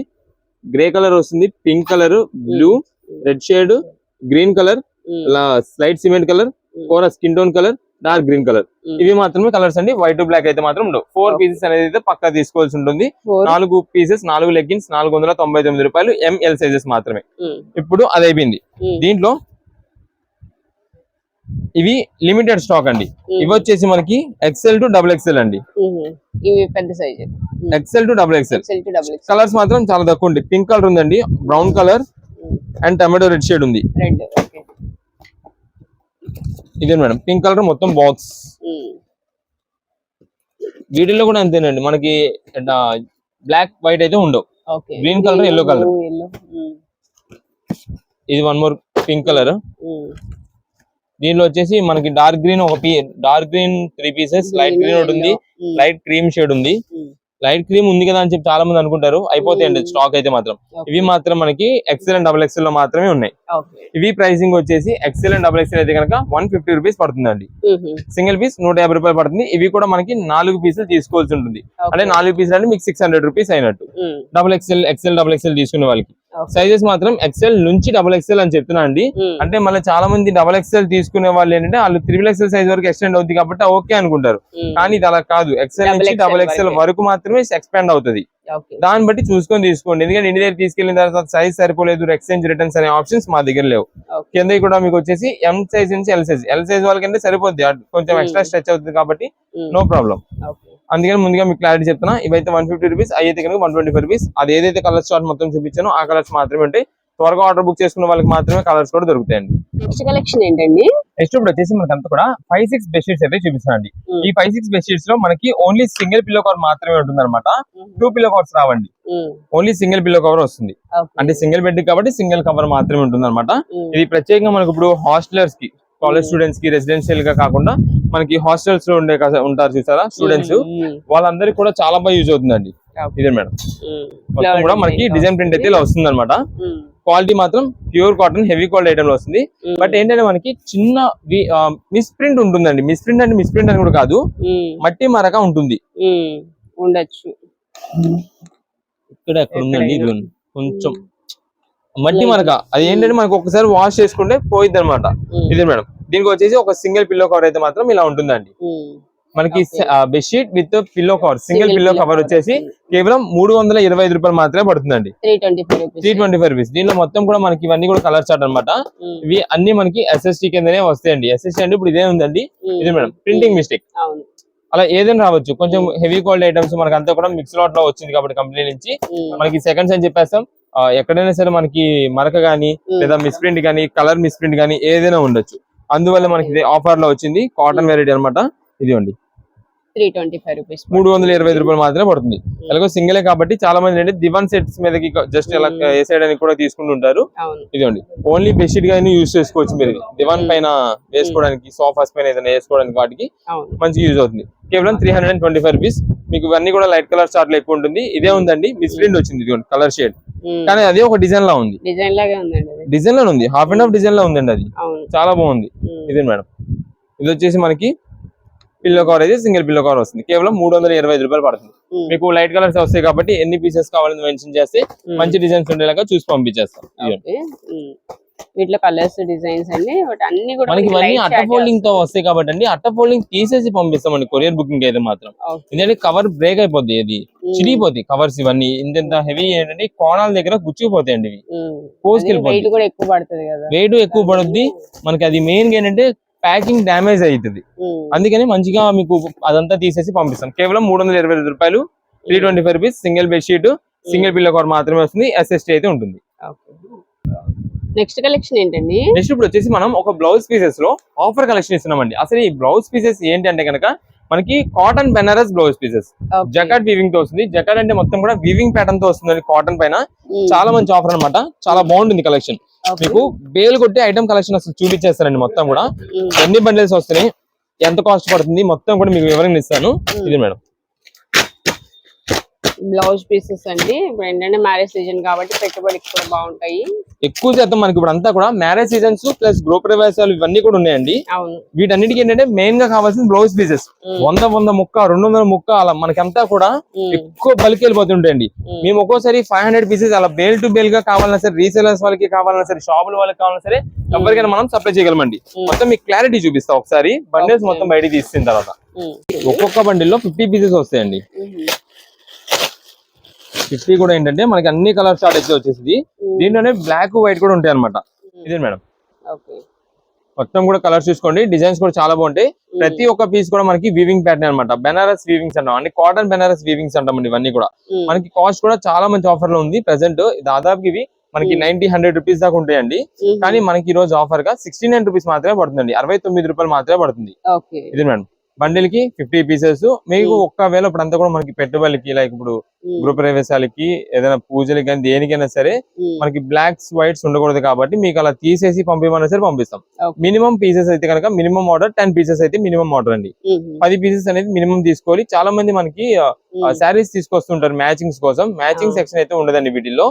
గ్రే కలర్ వస్తుంది, pink colour, blue, red shade, green colour, slight cement colour, kora skin tone colour, dark green colour. ఇవి మాత్రమే కలర్స్ అండి. వైట్ బ్లాక్ అయితే మాత్రం ఉండవు. 4 పీసెస్ అనేది అయితే పక్కా తీసుకోవాల్సి ఉంటుంది. 4 పీసెస్ 4 లెగ్గిన్స్ 499 రూపాయలు. ML సైజెస్ మాత్రమే. ఇప్పుడు అది అయిపోయింది. దీంట్లో ఇవి లిమిటెడ్ స్టాక్ అండి. ఇవి వచ్చేసి మనకి XL to XXL అండి. ఇవి పెద్ద size. XL to XXL. Colours మాత్రం చాలా తక్కువ ఉంది. పింక్ కలర్ ఉందండి, brown colour and tomato red shade ఉంది. ఇదే మేడం పింక్ కలర్ మొత్తం బాక్స్. వీటిల్లో కూడా అంతేనండి, మనకి బ్లాక్ వైట్ అయితే ఉండవు. Green colour, yellow colour. ఇది వన్ మోర్ పింక్ కలర్. దీనిలో వచ్చేసి మనకి dark green dark green 3 pieces, light green ఒకటి ఉంది, లైట్ క్రీమ్ షేడ్ ఉంది. లైట్ క్రీమ్ ఉంది కదా అని చెప్పి చాలా మంది అనుకుంటారు, అయిపోతాయండి స్టాక్ అయితే మాత్రం. ఇవి మాత్రం మనకి XL and XXL లో మాత్రమే ఉన్నాయి. ఇవి ప్రైసింగ్ వచ్చేసి XL and XXL అయితే కనుక 150 రూపీస్ పడుతుందండి. సింగిల్ పీస్ 150 రూపాయలు పడుతుంది. ఇవి కూడా మనకి 4 పీసులు తీసుకోవాల్సి ఉంటుంది. అంటే 4 పీసులు అంటే మీకు 600 రూపీస్ అయినట్టు. XXL, XL, XXL తీసుకునే వాళ్ళకి సైజెస్ మాత్రం XL నుంచి XXL అని చెప్తున్నా అండి. అంటే మళ్ళీ చాలా మంది XXL తీసుకునే వాళ్ళు ఏంటంటే వాళ్ళు XXL సైజ్ వరకు ఎక్స్టెండ్ అవుతుంది కాబట్టి ఓకే అనుకుంటారు. కానీ ఇది అలా కాదు. XL నుంచి XXL వరకు మాత్రమే ఎక్స్పాండ్ అవుతుంది. దాన్ని బట్టి చూసుకొని తీసుకోండి. ఎందుకంటే ఇంటి దగ్గర తీసుకెళ్లిన తర్వాత సైజ్ సరిపోలేదు, ఎక్స్చేంజ్ రిటర్న్స్ అనే ఆప్షన్స్ మా దగ్గర లేవు. కింద కూడా మీకు వచ్చేసి M సైజ్ నుంచి L సైజ్ వాళ్ళకంటే సరిపోద్ది. కొంచెం ఎక్స్ట్రా స్ట్రెచ్ అవుతుంది కాబట్టి నో ప్రాబ్లం. అందుకని ముందుగా మీకు క్లారిటీ చెప్తున్నా. ఇవైతే 150 రూపీస్, అయితే కనుక 125 రూపీస్. అది ఏదైతే కలర్ చార్ట్ మొత్తం చూపించానో ఆ కలర్స్ మాత్రమే ఉంటాయి. త్వరగా ఆర్డర్ బుక్ చేసుకున్న వాళ్ళకి మాత్రమే కలర్స్ కూడా దొరుకుతాయండి. నెక్స్ట్ కలెక్షన్ ఏంటండి? నెక్స్ట్ ఇప్పుడు వచ్చేసి మనకంతా కూడా 5-6 బెడ్షీట్స్ అయితే చూపిస్తానండి. ఈ 5-6 బెడ్షీట్స్ లో మనకి ఓన్లీ సింగిల్ పిల్లో కవర్ మాత్రమే ఉంటుంది అనమాట. 2 పిల్లో కవర్స్ రావండి. ఓన్లీ సింగిల్ పిల్లో కవర్ వస్తుంది. అంటే సింగిల్ బెడ్ కాబట్టి సింగిల్ కవర్ మాత్రమే ఉంటుంది అనమాట. ఇది ప్రత్యేకంగా మనకి ఇప్పుడు హాస్టలర్స్ కి, కాలేజ్ స్టూడెంట్స్ కి, రెసిడెన్షియల్ గా కాకుండా మనకి హాస్టల్స్ లో ఉంటారు చూసారా స్టూడెంట్స్, వాళ్ళందరికీ కూడా చాలా బాగా యూజ్ అవుతుందండి. ఇదే మేడం మొత్తం కూడా మనకి డిజైన్ ప్రింట్ అయితే ఇలా వస్తుంది అనమాట. క్వాలిటీ మాత్రం pure cotton, heavy quality item లో వస్తుంది. బట్ ఏంటంటే మనకి చిన్న మిస్ ప్రింట్ ఉంటుందండి. మిస్ ప్రింట్ అంటే మిస్ ప్రింట్ అని కూడా కాదు, మట్టి మరక ఉంటుంది. ఉండొచ్చు ఇక్కడ ఎక్కడ ఉందండి, ఇది కొంచెం మట్టి మరక. అది ఏంటంటే మనకి ఒకసారి వాష్ చేసుకుంటే పోయిద్ది అనమాట. ఇదే మేడం దీనికి వచ్చేసి ఒక సింగిల్ పిల్లో కవర్ అయితే మాత్రం ఇలా ఉంటుందండి. మనకి bedsheet with pillow cover, single pillow cover వచ్చేసి కేవలం 325 రూపాయలు మాత్రమే పడుతుందండి. 325 రూపీస్. దీనిలో మొత్తం కూడా మనకి ఇవన్నీ కూడా కలర్ చార్ట్ అనమాట. ఇవి అన్ని మనకి SST కిందనే వస్తాయండి. SST అంటే ఇప్పుడు ఇదే ఉందండి. ఇదే మేడం ప్రింటింగ్ మిస్టేక్, అలా ఏదైనా రావచ్చు. కొంచెం హెవీ క్వాలిటీ ఐటమ్స్ మనకి అంతా కూడా మిక్స్ లాట్ లో వచ్చింది కాబట్టి కంపెనీ నుంచి మనకి సెకండ్స్ అని చెప్పేస్తాం. ఎక్కడైనా సరే మనకి మరక గానీ లేదా మిస్ప్రింట్ కానీ, కలర్ మిస్ప్రింట్ కానీ ఏదైనా ఉండొచ్చు. అందువల్ల మనకి ఆఫర్ లో వచ్చింది కాటన్ వెరైటీ అనమాట. ఇదిగోండి 325 రూపీస్, 325 రూపాయలు మాత్రమే పడుతుంది. అలాగే సింగిలే కాబట్టి చాలా మంది ఏంటంటే దివాన్ సెట్స్ మీదకి జస్ట్ ఇలా వేసేయడానికి కూడా తీసుకుంటుంటారు. ఇదిగోండి ఓన్లీ బెడ్షీట్ గానీ యూజ్ చేసుకోవచ్చు మీరు. దివాన్ పైన వేసుకోవడానికి, సోఫాస్ పైన ఏదైనా వేసుకోవడానికి వాటికి మంచిగా యూజ్ అవుతుంది. కేవలం 325 రూపీస్. మీకు ఇవన్నీ కూడా లైట్ కలర్ చార్ట్ లో ఎక్కువ ఉంటుంది. ఇదే ఉందండి మిస్ప్రింట్ వచ్చింది, ఇదిగోండి కలర్ షేడ్, కానీ అదే ఒక డిజైన్ లా ఉంది. డిజైన్ లో ఉంది, హాఫ్ అండ్ హాఫ్ డిజైన్ లో ఉందండి. అది చాలా బాగుంది. ఇదే మేడం ఇది వచ్చేసి మనకి పిల్లో కవర్ అయితే సింగిల్ పిల్లో కవర్ వస్తుంది. కేవలం 325 రూపాయలు పడుతుంది. మీకు లైట్ కలర్స్ వస్తాయి కాబట్టి ఎన్ని పీసెస్ కావాలని మెన్షన్ చేస్తే మంచి డిజైన్స్ ఉండేలాగా చూసి పంపించేస్తాం. వీటిలో కలర్స్ డిజైన్స్ అండి అన్ని కూడా మనకి ఇవన్నీ అట్ట ఫోల్డింగ్ తో వస్తాయి కాబట్టి అండి అట్ట ఫోల్డింగ్ తీసేసి పంపిస్తామండి కొరియర్ బుకింగ్ అయితే మాత్రం. ఎందుకంటే కవర్ బ్రేక్ అయిపోద్ది, ఇది చిరిగిపోద్ది కవర్స్. ఇవన్నీ ఇంత హెవీ ఏంటంటే కోణాల దగ్గర గుచ్చుకుపోతాయండి ఇవి, కోసుకెళ్ళిపోతాయి. వెయిట్ ఎక్కువ పడుద్ది మనకి. అది మెయిన్ గా ఏంటంటే ప్యాకింగ్ డ్యామేజ్ అవుతుంది. అందుకని మంచిగా మీకు అదంతా తీసేసి పంపిస్తాం. కేవలం 325 రూపాయలు, 325 rupees single bedsheet, single pillow cover మాత్రమే వస్తుంది. SST అయితే ఉంటుంది. నెక్స్ట్ కలెక్షన్ ఏంటండి? నెక్స్ట్ ఇప్పుడు వచ్చేసి మనం ఒక బ్లౌజ్ పీసెస్ లో ఆఫర్ కలెక్షన్ ఇస్తున్నామండి. అసలు ఈ బ్లౌజ్ పీసెస్ ఏంటి అంటే కనుక మనకి cotton Benaras blouse pieces jacquard weaving తో వస్తుంది. జకాట్ అంటే మొత్తం కూడా వీవింగ్ ప్యాటర్న్ తో వస్తుంది కాటన్ పైన. చాలా మంచి ఆఫర్ అన్నమాట, చాలా బాగుంటుంది కలెక్షన్. మీకు బేల్ కొట్టి ఐటమ్ కలెక్షన్ అసలు చూపించేస్తానండి. మొత్తం కూడా ఎన్ని బండిల్స్ వస్తున్నాయి, ఎంత కాస్ట్ పడుతుంది మొత్తం కూడా మీకు వివరంగా ఇస్తాను. ఇది మేడం బ్లౌజ్ పీసెస్ అండి. ఇప్పుడు ఏంటంటే మ్యారేజ్ సీజన్ కాబట్టి పెట్టుబడికి కూడా బాగుంటాయి. ఎక్కువ శాతం మనకి ఇప్పుడు అంతా కూడా మ్యారేజ్ సీజన్స్ ప్లస్ గృహ ప్రవేశాలు ఇవన్నీ కూడా ఉన్నాయండి. వీటన్నిటికి ఏంటంటే మెయిన్ గా కావాల్సిన బ్లౌజ్ పీసెస్ 100 ముక్క 200 ముక్క అలా మనకంతా కూడా ఎక్కువ బల్క్ వెళ్ళిపోతుంటాయండి. మేము ఒక్కోసారి 500 పీసెస్ అలా బేల్ టు బేల్ గా కావాలన్నా సరే, రీసేలర్స్ వాళ్ళకి కావాలన్నా సరే, షాపుల వాళ్ళకి కావాలన్నా సరే ఎవరికైనా మనం సప్లై చేయగలమండి. మొత్తం మీకు క్లారిటీ చూపిస్తా ఒకసారి బండిల్స్ మొత్తం బయట తీసిన తర్వాత. ఒక్కొక్క బండిల్లో 50 పీసెస్ వస్తాయండి. 50 కూడా ఏంటంటే మనకి అన్ని కలర్ షార్ట్ అయితే వచ్చేసి దీంట్లోనే బ్లాక్ వైట్ కూడా ఉంటాయి అనమాట. ఇదే మేడం మొత్తం కూడా కలర్స్ చూసుకోండి. డిజైన్స్ కూడా చాలా బాగుంటాయి. ప్రతి ఒక్క పీస్ కూడా మనకి వీవింగ్ ప్యాటర్న్ అనమాట. బెనారస్ వీవింగ్స్ అంటాం అంటే కాటన్ బెనారస్ వీవింగ్స్ అంటామండి. ఇవన్నీ కూడా మనకి కాస్ట్ కూడా చాలా మంచి ఆఫర్ లో ఉంది. ప్రెసెంట్ దాదాపు ఇవి మనకి 90-100 రూపీస్ దాకా ఉంటాయండి. కానీ మనకి ఈ రోజు ఆఫర్ గా 69 రూపీస్ మాత్రమే పడుతుంది. 69 రూపాయలు మాత్రమే పడుతుంది. ఇది మేడం బండిల్ కి 50 పీసెస్. మీకు ఒక్కవేళ ఇప్పుడు అంతా కూడా మనకి పెట్టుబడికి లైక్ ఇప్పుడు గృహ ప్రవేశాలకి ఏదైనా పూజలకి కానీ దేనికైనా సరే మనకి బ్లాక్స్ వైట్స్ ఉండకూడదు కాబట్టి మీకు అలా తీసేసి పంపించమన్నా సరే పంపిస్తాం. మినిమం పీసెస్ అయితే కనుక మినిమం ఆర్డర్ 10 పీసెస్ అయితే మినిమం ఆర్డర్ అండి. 10 పీసెస్ అనేది మినిమం తీసుకోవాలి. చాలా మంది మనకి శారీస్ తీసుకొస్తుంటారు మ్యాచింగ్స్ కోసం. మ్యాచింగ్ సెక్షన్ అయితే ఉండదండి వీటిల్లో.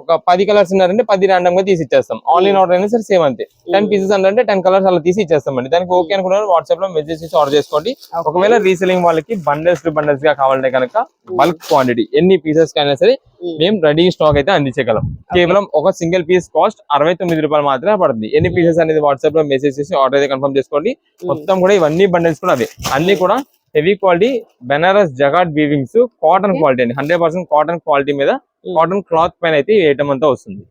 ఒక 10 కలర్స్ ఉన్నారంటే 10 ర్యాండమ్ గా తీసి ఇచ్చేస్తాం. ఆన్లైన్ ఆర్డర్ అయినా సరే సేమ్ అంతే. 10 పీసెస్ అంటే 10 కలర్స్ అలా తీసి ఇచ్చేస్తామండి. దానికి ఓకే అనుకున్నారు వాట్సాప్ లో మెసేజ్ చేసి ఆర్డర్ చేసుకోండి. ఒకవేళ రీసెలింగ్ వాళ్ళకి బండల్స్ టు బండల్స్ గా కావాలంటే కనుక బల్క్ క్వాంటిటీ ఎన్ని పీసెస్ కైనా సరే మేము రెడీ స్టాక్ అయితే అందించగలం. కేవలం ఒక సింగిల్ పీస్ కాస్ట్ 69 రూపాయలు మాత్రమే పడుతుంది. ఎన్ని పీసెస్ అనేది వాట్సాప్ లో మెసేజ్ చేసి ఆర్డర్ అయితే కన్ఫర్మ్ చేసుకోండి. మొత్తం కూడా ఇవన్నీ బండల్స్ కూడా అవే అన్ని కూడా heavy quality Benaras jacquard weavings cotton quality అండి. 100% కాటన్ క్వాలిటీ మీద కాటన్ క్లాత్ పైన అయితే ఈ ఐటమ్ అంతా వస్తుంది.